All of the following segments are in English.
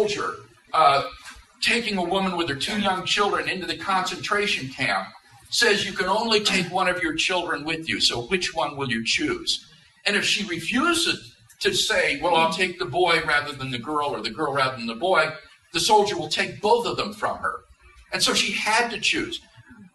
soldier taking a woman with her 2 young children into the concentration camp says you can only take one of your children with you, so which one will you choose? And if she refuses to say, well, I'll take the boy rather than the girl, or the girl rather than the boy, the soldier will take both of them from her. And so she had to choose.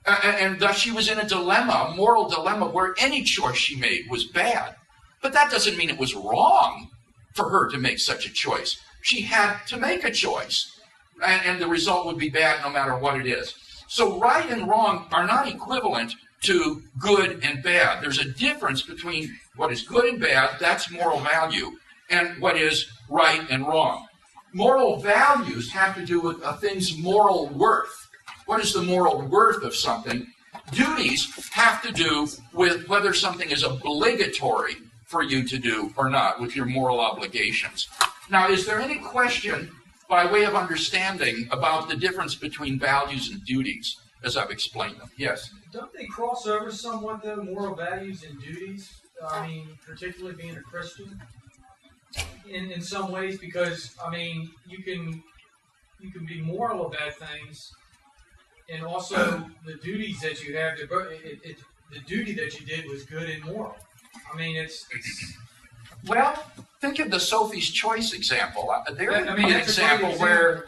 And thus she was in a dilemma, a moral dilemma, where any choice she made was bad. But that doesn't mean it was wrong for her to make such a choice. She had to make a choice. And the result would be bad no matter what it is. So right and wrong are not equivalent to good and bad. There's a difference between what is good and bad, that's moral value, and what is right and wrong. Moral values have to do with a thing's moral worth. What is the moral worth of something? Duties have to do with whether something is obligatory for you to do or not, with your moral obligations. Now, is there any question, by way of understanding, about the difference between values and duties, as I've explained them? Yes? Don't they cross over somewhat, though, moral values and duties? I mean, particularly being a Christian, in some ways, because, I mean, you can be moral about things, and also the duties that you have, the duty that you did was good and moral. I mean, it's Well, think of the Sophie's Choice example. There would be an example where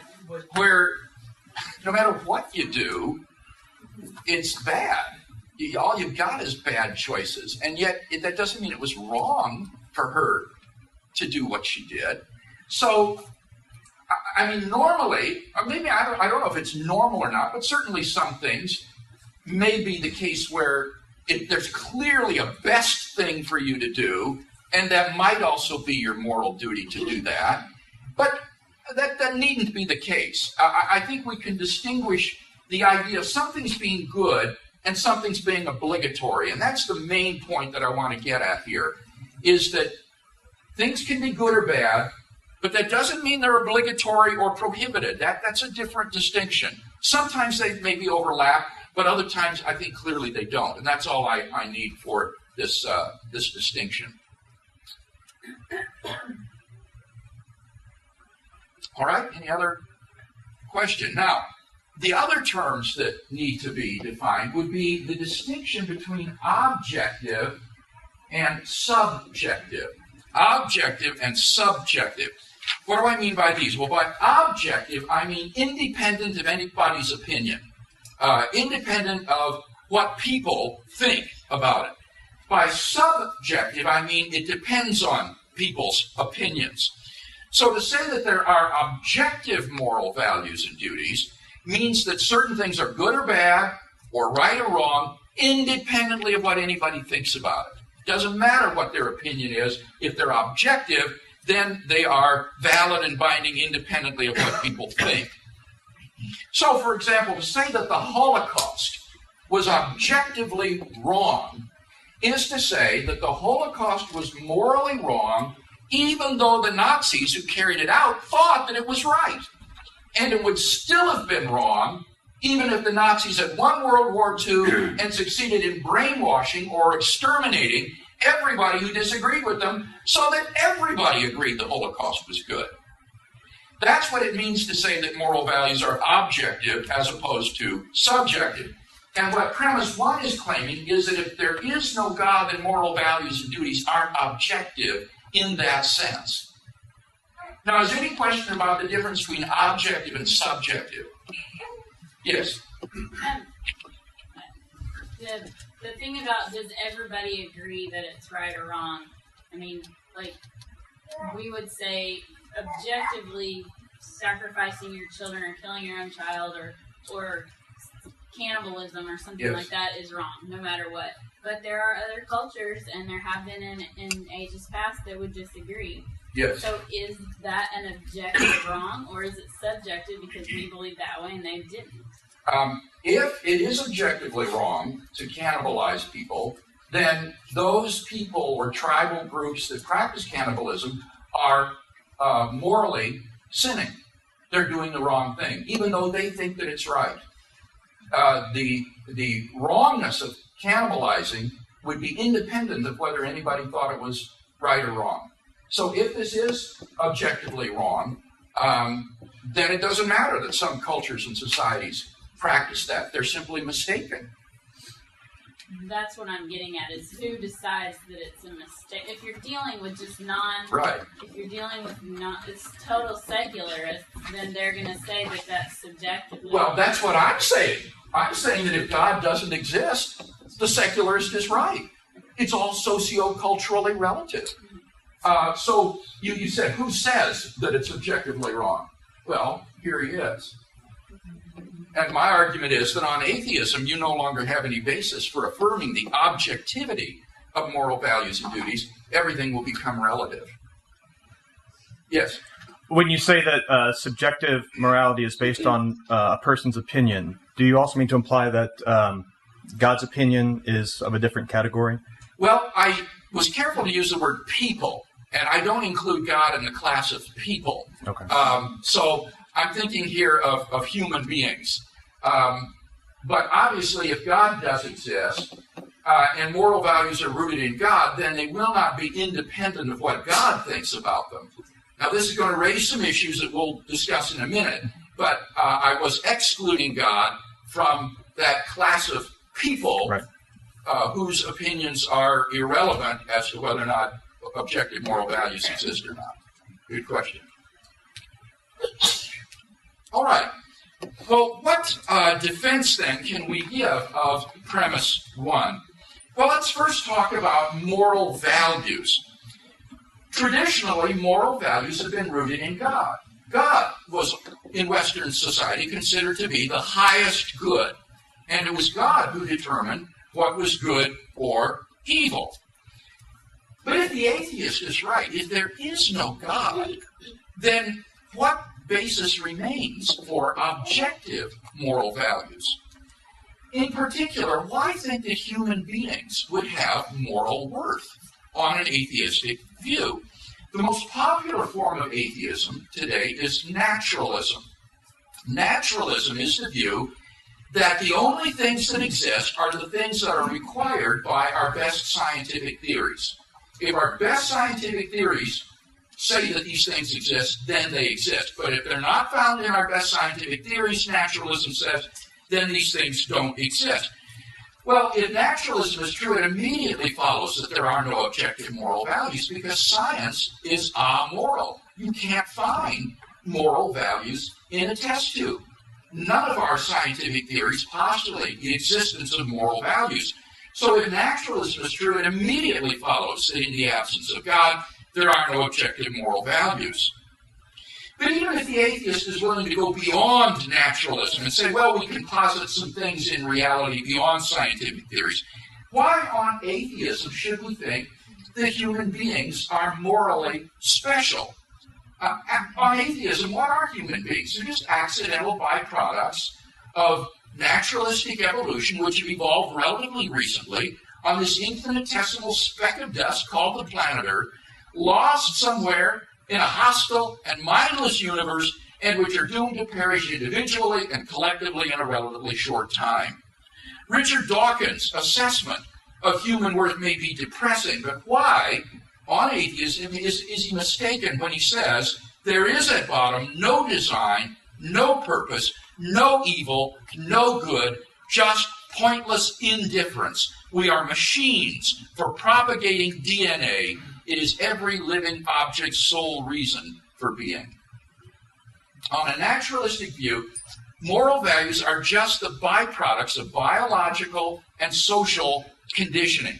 no matter what you do, it's bad. All you've got is bad choices. And yet, that doesn't mean it was wrong for her to do what she did. So, I mean, normally, or maybe I don't know if it's normal or not, but certainly some things may be the case where there's clearly a best thing for you to do, and that might also be your moral duty to do that. But that needn't be the case. I think we can distinguish the idea of something's being good and something's being obligatory. And that's the main point that I want to get at here, is that things can be good or bad, but that doesn't mean they're obligatory or prohibited. That's a different distinction. Sometimes they maybe overlap, but other times I think clearly they don't. And that's all I need for this distinction. All right, any other question? Now, the other terms that need to be defined would be the distinction between objective and subjective. Objective and subjective. What do I mean by these? Well, by objective, I mean independent of anybody's opinion. Independent of what people think about it. By subjective, I mean it depends on people's opinions. So to say that there are objective moral values and duties means that certain things are good or bad, or right or wrong, independently of what anybody thinks about it. Doesn't matter what their opinion is. If they're objective, then they are valid and binding independently of what people think. So, for example, to say that the Holocaust was objectively wrong is to say that the Holocaust was morally wrong, even though the Nazis who carried it out thought that it was right. And it would still have been wrong, even if the Nazis had won World War II and succeeded in brainwashing or exterminating everybody who disagreed with them, so that everybody agreed the Holocaust was good. That's what it means to say that moral values are objective as opposed to subjective. And what premise one is claiming is that if there is no God, then moral values and duties aren't objective in that sense. Now, is there any question about the difference between objective and subjective? Yes? The thing about, does everybody agree that it's right or wrong? I mean, like, we would say objectively sacrificing your children or killing your own child or cannibalism or something like that is wrong, no matter what. But there are other cultures, and there have been in ages past, that would disagree. Yes. So is that an objective wrong, or is it subjective because we believe that way and they didn't? If it is objectively wrong to cannibalize people, then those people or tribal groups that practice cannibalism are morally sinning. They're doing the wrong thing, even though they think that it's right. The wrongness of cannibalizing would be independent of whether anybody thought it was right or wrong. So if this is objectively wrong, then it doesn't matter that some cultures and societies practice that. They're simply mistaken. That's what I'm getting at, is who decides that it's a mistake. If you're dealing with just Right. if you're dealing with it's total secularists, then they're going to say that that's subjectively. Well, that's what I'm saying. I'm saying that if God doesn't exist, the secularist is right. It's all socio-culturally relative. So you said, who says that it's objectively wrong? Well, here he is. And my argument is that on atheism, you no longer have any basis for affirming the objectivity of moral values and duties. Everything will become relative. Yes? When you say that subjective morality is based on a person's opinion, do you also mean to imply that God's opinion is of a different category? Well, I was careful to use the word people, and I don't include God in the class of people. Okay. So I'm thinking here of human beings. But obviously, if God does exist, and moral values are rooted in God, then they will not be independent of what God thinks about them. Now, this is going to raise some issues that we'll discuss in a minute, but I was excluding God from that class of people, right, whose opinions are irrelevant as to whether or not objective moral values exist or not. Good question. All right. Well, what defense, then, can we give of premise one? Well, let's first talk about moral values. Traditionally, moral values have been rooted in God. God was, in Western society, considered to be the highest good. And it was God who determined what was good or evil. But if the atheist is right, if there is no God, then what basis remains for objective moral values? In particular, why think that human beings would have moral worth on an atheistic view? The most popular form of atheism today is naturalism. Naturalism is the view that the only things that exist are the things that are required by our best scientific theories. If our best scientific theories say that these things exist, then they exist. But if they're not found in our best scientific theories, naturalism says, then these things don't exist. Well, if naturalism is true, it immediately follows that there are no objective moral values because science is amoral. You can't find moral values in a test tube. None of our scientific theories postulate the existence of moral values. So if naturalism is true, it immediately follows that in the absence of God, there are no objective moral values. But even if the atheist is willing to go beyond naturalism and say, well, we can posit some things in reality beyond scientific theories, why on atheism should we think that human beings are morally special? On atheism, what are human beings? They're just accidental byproducts of naturalistic evolution, which have evolved relatively recently on this infinitesimal speck of dust called the planet Earth, lost somewhere in a hostile and mindless universe, and which are doomed to perish individually and collectively in a relatively short time. Richard Dawkins' assessment of human worth may be depressing, but why, on atheism, is he mistaken when he says there is at bottom no design, no purpose, no evil, no good, just pointless indifference. We are machines for propagating DNA. It is every living object's sole reason for being. On a naturalistic view, moral values are just the byproducts of biological and social conditioning.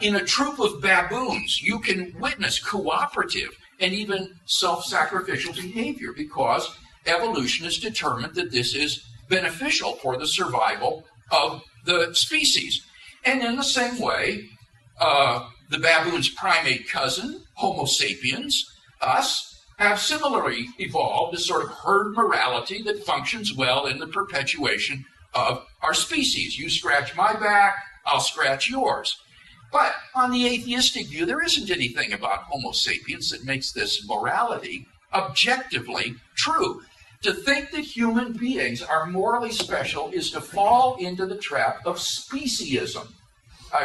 In a troop of baboons, you can witness cooperative and even self-sacrificial behavior because evolution has determined that this is beneficial for the survival of the species. And in the same way, the baboon's primate cousin, Homo sapiens, us, have similarly evolved a sort of herd morality that functions well in the perpetuation of our species. You scratch my back, I'll scratch yours. But on the atheistic view, there isn't anything about Homo sapiens that makes this morality objectively true. To think that human beings are morally special is to fall into the trap of speciesism,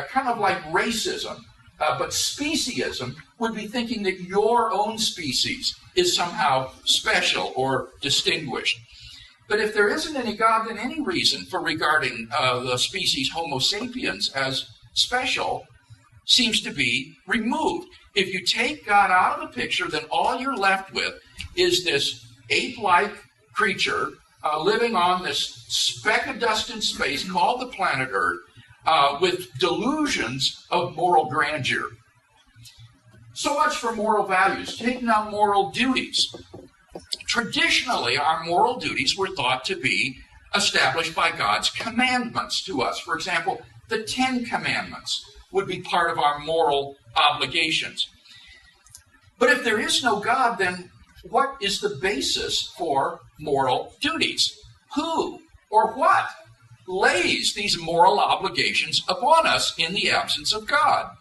kind of like racism. But speciesism, would be thinking that your own species is somehow special or distinguished. But if there isn't any God, then any reason for regarding the species Homo sapiens as special seems to be removed. If you take God out of the picture, then all you're left with is this ape-like creature living on this speck of dust in space called the planet Earth with delusions of moral grandeur. So much for moral values. Take now moral duties. Traditionally, our moral duties were thought to be established by God's commandments to us. For example, the Ten Commandments would be part of our moral obligations. But if there is no God, then what is the basis for moral duties? Who or what lays these moral obligations upon us in the absence of God?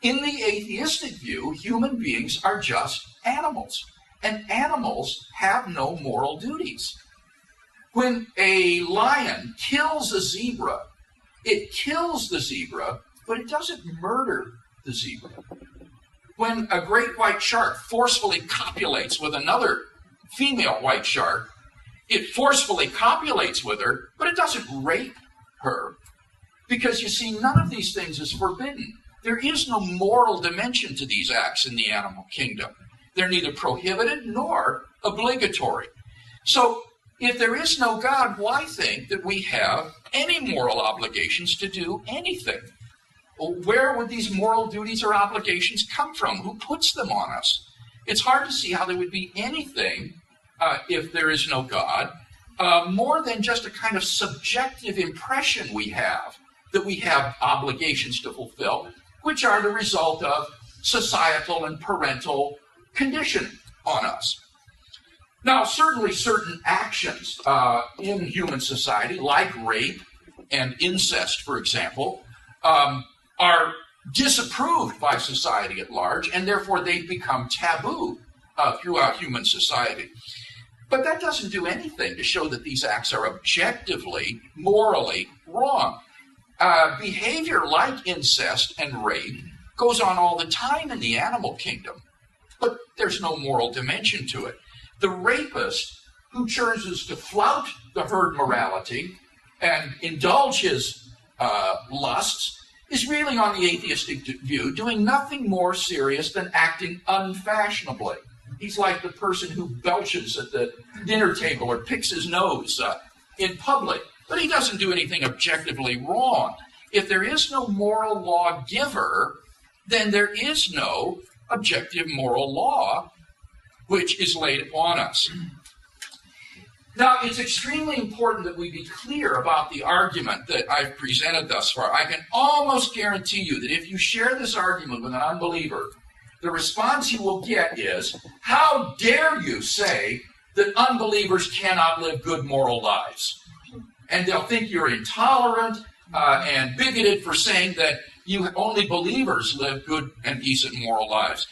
In the atheistic view, human beings are just animals, and animals have no moral duties. When a lion kills a zebra, it kills the zebra, but it doesn't murder the zebra. When a great white shark forcefully copulates with another female white shark, it forcefully copulates with her, but it doesn't rape her. Because you see, none of these things is forbidden. There is no moral dimension to these acts in the animal kingdom. They're neither prohibited nor obligatory. So, if there is no God, why think that we have any moral obligations to do anything? Where would these moral duties or obligations come from? Who puts them on us? It's hard to see how there would be anything, if there is no God, more than just a kind of subjective impression we have that we have obligations to fulfill, which are the result of societal and parental conditioning on us. Now, certainly certain actions in human society, like rape and incest, for example, are disapproved by society at large, and therefore they've become taboo throughout human society. But that doesn't do anything to show that these acts are objectively, morally wrong. Behavior like incest and rape goes on all the time in the animal kingdom, but there's no moral dimension to it. The rapist who chooses to flout the herd morality and indulge his lusts is really, on the atheistic view, doing nothing more serious than acting unfashionably. He's like the person who belches at the dinner table or picks his nose in public, but he doesn't do anything objectively wrong. If there is no moral law giver, then there is no objective moral law which is laid upon us. Now, it's extremely important that we be clear about the argument that I've presented thus far. I can almost guarantee you that if you share this argument with an unbeliever, the response you will get is, how dare you say that unbelievers cannot live good moral lives? And they'll think you're intolerant and bigoted for saying that only believers live good and decent moral lives.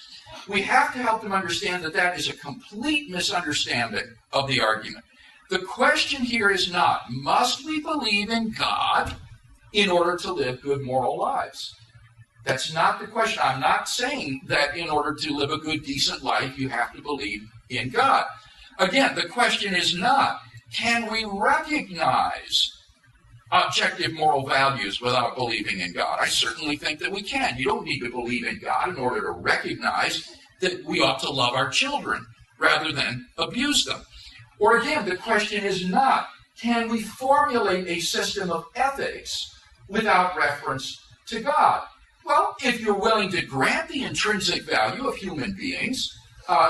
We have to help them understand that that is a complete misunderstanding of the argument. The question here is not, must we believe in God in order to live good moral lives? That's not the question. I'm not saying that in order to live a good, decent life, you have to believe in God. Again, the question is not, can we recognize objective moral values without believing in God? I certainly think that we can. You don't need to believe in God in order to recognize that we ought to love our children rather than abuse them. Or again, the question is not, can we formulate a system of ethics without reference to God? Well, if you're willing to grant the intrinsic value of human beings,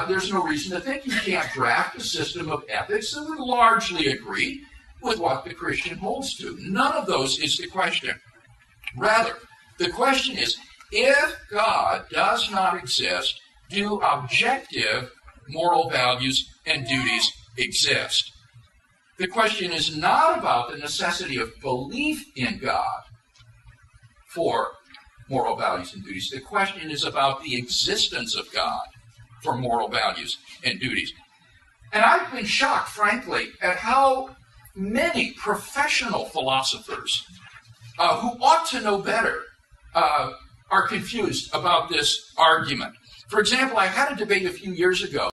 there's no reason to think you can't draft a system of ethics that would largely agree with what the Christian holds to. None of those is the question. Rather, the question is, if God does not exist, do objective moral values and duties exist? The question is not about the necessity of belief in God for moral values and duties. The question is about the existence of God for moral values and duties. And I've been shocked, frankly, at how many professional philosophers who ought to know better are confused about this argument. For example, I had a debate a few years ago